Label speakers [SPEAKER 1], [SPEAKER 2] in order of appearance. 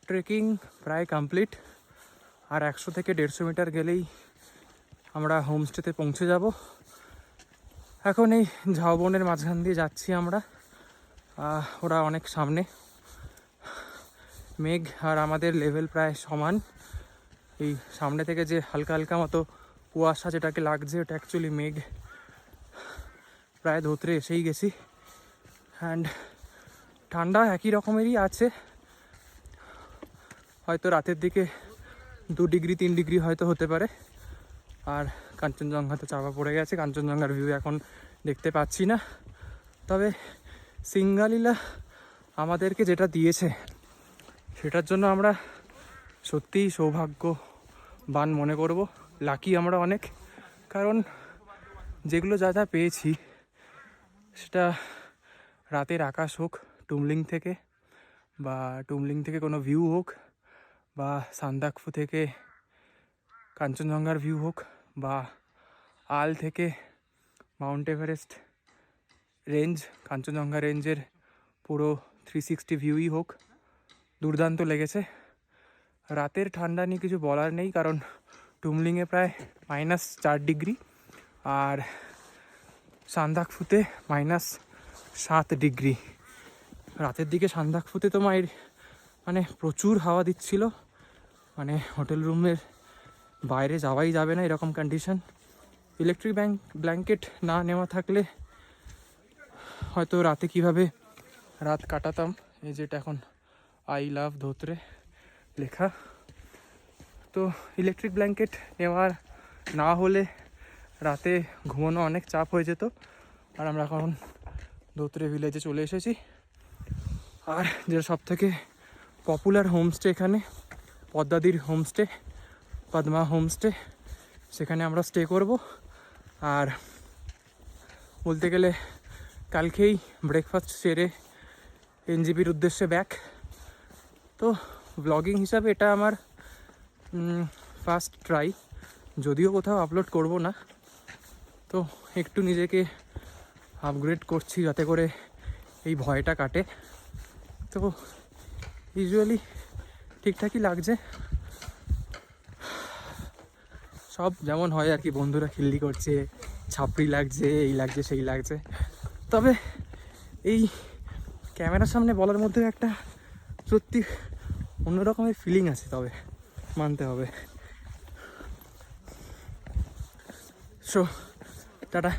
[SPEAKER 1] Trekking প্রায় complete. আর 100 থেকে 150 metre গেলেই আমরা হোমস্টেতে পৌঁছে যাব। এখন এই ঝাউবনের মাঝখান দিয়ে যাচ্ছি আমরা, ওরা অনেক সামনে। মেঘ আর আমাদের লেভেল প্রায় সমান। এই সামনে থেকে যে হালকা হালকা মতো কুয়াশা যেটাকে লাগছে ওটা অ্যাকচুয়ালি মেঘ। প্রায় ধোত্রে এসেই গেছি। অ্যান্ড ঠান্ডা একই রকমেরই আছে, হয়তো রাতের দিকে 2 ডিগ্রি 3 ডিগ্রি হয়তো হতে পারে। আর কাঞ্চনজঙ্ঘা তো চাপা পড়ে গেছে, কাঞ্চনজঙ্ঘার ভিউ এখন দেখতে পাচ্ছি না। তবে সিঙ্গালীলা আমাদেরকে যেটা দিয়েছে সেটার জন্য আমরা সত্যিই সৌভাগ্যবান মনে করব, লাকি আমরা অনেক। কারণ যেগুলো যা যা পেয়েছি সেটা রাতের আকাশ হোক টুমলিং থেকে, বা টুমলিং থেকে কোনো ভিউ হোক, বা সান্দাকফু থেকে কাঞ্চনজঙ্ঘার ভিউ হোক, বা আল থেকে মাউন্ট এভারেস্ট রেঞ্জ, কাঞ্চনজঙ্ঘা রেঞ্জের পুরো 360 ভিউই হোক, দুর্দান্ত লেগেছে। রাতের ঠান্ডা নিয়ে কিছু বলার নেই, কারণ টুমলিংয়ে প্রায় -4 ডিগ্রি আর সান্দাকফুতে -7 ডিগ্রি। রাতের দিকে সান্দাকফুতে তো মানে প্রচুর হাওয়া দিচ্ছিল, মানে হোটেল রুমের বাইরে যাওয়াই যাবে না এরকম কন্ডিশন। ইলেকট্রিক ব্ল্যাঙ্কেট না নেওয়া থাকলে হয়তো রাতে কিভাবে রাত কাটাতাম। এই যেটা এখন আই লাভ ধোত্রে লেখা। তো ইলেকট্রিক ব্ল্যাঙ্কেট নেওয়ার না হলে রাতে ঘুমানো অনেক চাপ হয়ে যেত। আর আমরা এখন ধোত্রে ভিলেজে চলে এসেছি। আর যেটা সব থেকে পপুলার হোমস্টে এখানে পদ্মাদির হোমস্টে, পদ্মা হোমস্টে, সেখানে আমরা স্টে করব। আর বলতে গেলে কালকেই ব্রেকফাস্ট সেরে এনজিপির উদ্দেশ্যে ব্যাক। তো ব্লগিং হিসাবে এটা আমার ফার্স্ট ট্রাই, যদিও কোথাও আপলোড করব না। তো একটু নিজেকে আপগ্রেড করছি যাতে করে এই ভয়টা কাটে। তো ইউজুয়ালি ঠিকঠাকই লাগছে, সব যেমন হয় আর কি। বন্ধুরা খিল্লি করছে, ছাপড়ি লাগছে, এই লাগছে সেই লাগছে। তবে এই ক্যামেরার সামনে বলার মধ্যে একটা সত্যি অন্যরকমের ফিলিং আছে, তবে মানতে হবে। So tata.